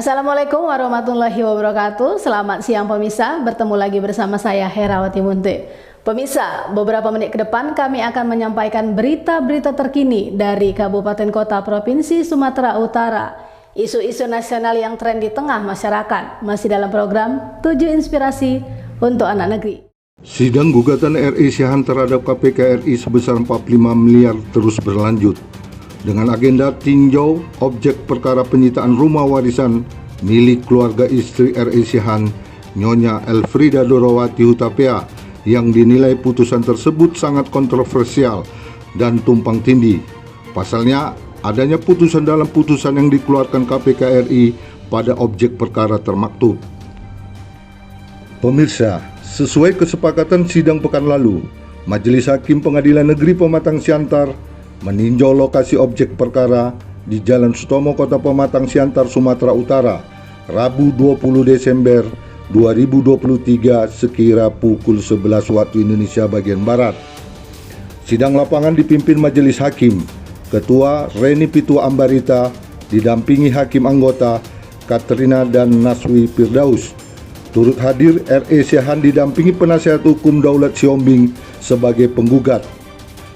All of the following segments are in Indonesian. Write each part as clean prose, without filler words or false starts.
Assalamualaikum warahmatullahi wabarakatuh. Selamat siang pemirsa, bertemu lagi bersama saya Herawati Munte. Pemirsa, beberapa menit ke depan kami akan menyampaikan berita-berita terkini dari Kabupaten Kota Provinsi Sumatera Utara. Isu-isu nasional yang tren di tengah masyarakat, masih dalam program 7 Inspirasi untuk Anak Negeri. Sidang gugatan RI Syahan terhadap KPK RI sebesar 45 miliar terus berlanjut dengan agenda tinjau objek perkara penyitaan rumah warisan milik keluarga istri RI Syahan, Nyonya Elfrida Dorowati Hutapea, yang dinilai putusan tersebut sangat kontroversial dan tumpang tindih. Pasalnya, adanya putusan dalam putusan yang dikeluarkan KPK RI pada objek perkara termaktub. Pemirsa, sesuai kesepakatan sidang pekan lalu, Majelis Hakim Pengadilan Negeri Pematang Siantar meninjau lokasi objek perkara di Jalan Sutomo, Kota Pematang Siantar, Sumatera Utara, Rabu 20 Desember 2023 sekira pukul 11 waktu Indonesia bagian Barat. Sidang lapangan dipimpin Majelis Hakim, Ketua Reni Pitua Ambarita, didampingi Hakim Anggota Katrina dan Naswi Firdaus. Turut hadir RE Syahan didampingi penasihat hukum Daulat Siombing sebagai penggugat.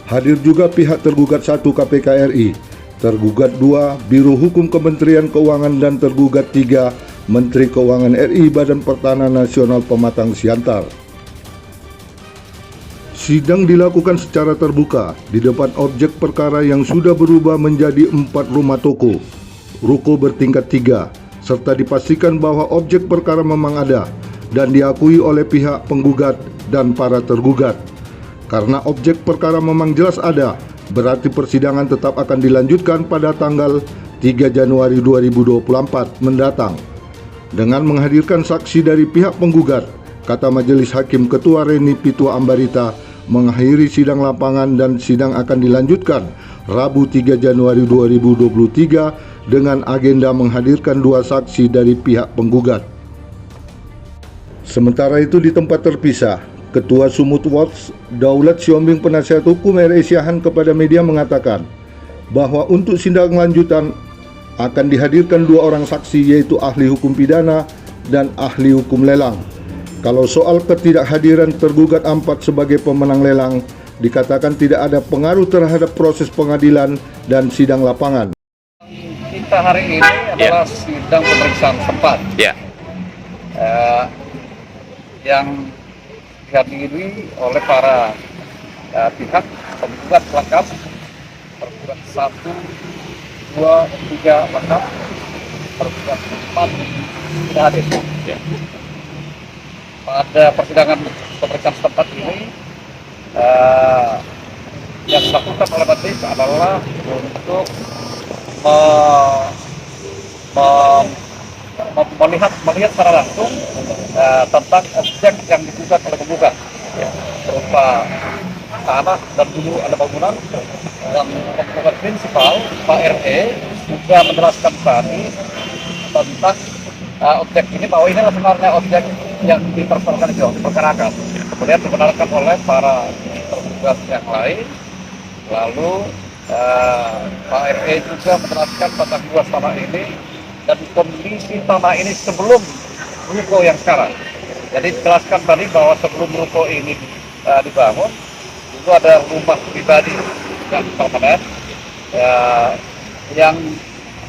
Hadir juga pihak tergugat 1 KPK RI, tergugat 2 Biro Hukum Kementerian Keuangan dan tergugat 3 Menteri Keuangan RI Badan Pertanahan Nasional Pematang Siantar. Sidang dilakukan secara terbuka di depan objek perkara yang sudah berubah menjadi 4 rumah toko, ruko bertingkat 3, serta dipastikan bahwa objek perkara memang ada dan diakui oleh pihak penggugat dan para tergugat. Karena objek perkara memang jelas ada, berarti persidangan tetap akan dilanjutkan pada tanggal 3 Januari 2024 mendatang. Dengan menghadirkan saksi dari pihak penggugat, kata Majelis Hakim Ketua Reni Pitua Ambarita, mengakhiri sidang lapangan dan sidang akan dilanjutkan Rabu 3 Januari 2023 dengan agenda menghadirkan 2 saksi dari pihak penggugat. Sementara itu di tempat terpisah, Ketua Sumut Watch Daulat Siombing penasihat hukum RI Syahan kepada media mengatakan bahwa untuk sidang lanjutan akan dihadirkan 2 orang saksi, yaitu ahli hukum pidana dan ahli hukum lelang. Kalau soal ketidakhadiran tergugat 4 sebagai pemenang lelang, dikatakan tidak ada pengaruh terhadap proses pengadilan dan sidang lapangan. Kita hari ini adalah sidang pemeriksaan sempat yang dihadiri oleh para pihak penggugat lengkap, tergugat 1, 2, 3 lengkap, tergugat 4 tidak hadir. Pada persidangan pemeriksaan setempat ini yang dilakukan oleh majelis adalah untuk melihat secara langsung tentang objek yang digugat oleh penggugat, berupa tanah dan dulu ada bangunan, dan penggugat prinsipal Pak RE juga menjelaskan tadi tentang objek ini, bahwa ini sebenarnya objek yang dipersoalkan, diperkarakan, kemudian dibenarkan oleh para tergugat yang lain. Lalu Pak RE juga menjelaskan tentang luas tanah ini dan kondisi tanah ini sebelum ruko yang sekarang. Jadi dijelaskan tadi bahwa sebelum ruko ini dibangun, itu ada rumah pribadi yang permanen yang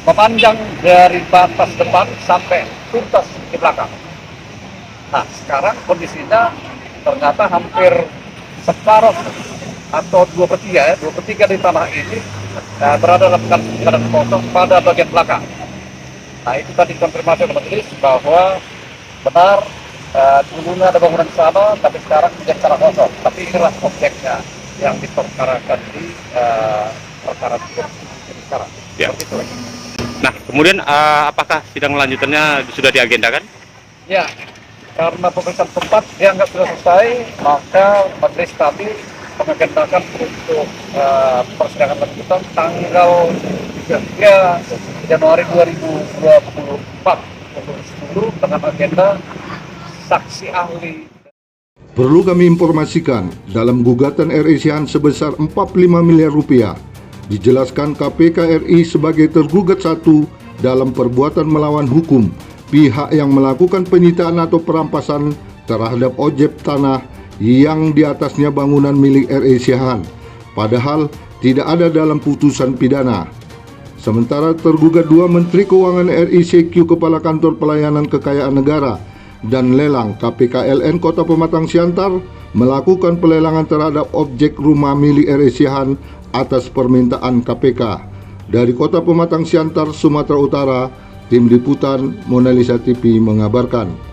memanjang dari batas depan sampai tuntas di belakang. Nah, sekarang kondisinya ternyata hampir separuh atau 2/3 di tanah ini berada dalam keadaan kosong pada bagian belakang. Nah, itu tadi konfirmasi oleh majelis bahwa benar dulunya ada bangunan di sana, tapi sekarang menjadi secara kosong. Tapi inilah objeknya yang diperkarakan di perkara sekarang. Ya. Nah, kemudian apakah sidang lanjutannya sudah diagendakan? Ya, karena pemeriksaan tempat dianggap sudah selesai, maka majelis tadi mengagendakan untuk persidangan lanjutan tanggal 3 Januari 2024 dengan agenda saksi ahli. Perlu kami informasikan, dalam gugatan RI Syahan sebesar 45 miliar rupiah, dijelaskan KPK RI sebagai tergugat 1 dalam perbuatan melawan hukum pihak yang melakukan penyitaan atau perampasan terhadap objek tanah yang di atasnya bangunan milik R.E. Siahaan, padahal tidak ada dalam putusan pidana. Sementara tergugat 2 Menteri Keuangan RI CQ Kepala Kantor Pelayanan Kekayaan Negara dan Lelang KPKLN Kota Pematang Siantar melakukan pelelangan terhadap objek rumah milik R.E. Siahaan atas permintaan KPK. Dari Kota Pematang Siantar, Sumatera Utara, Tim Liputan Mona Lisa TV mengabarkan.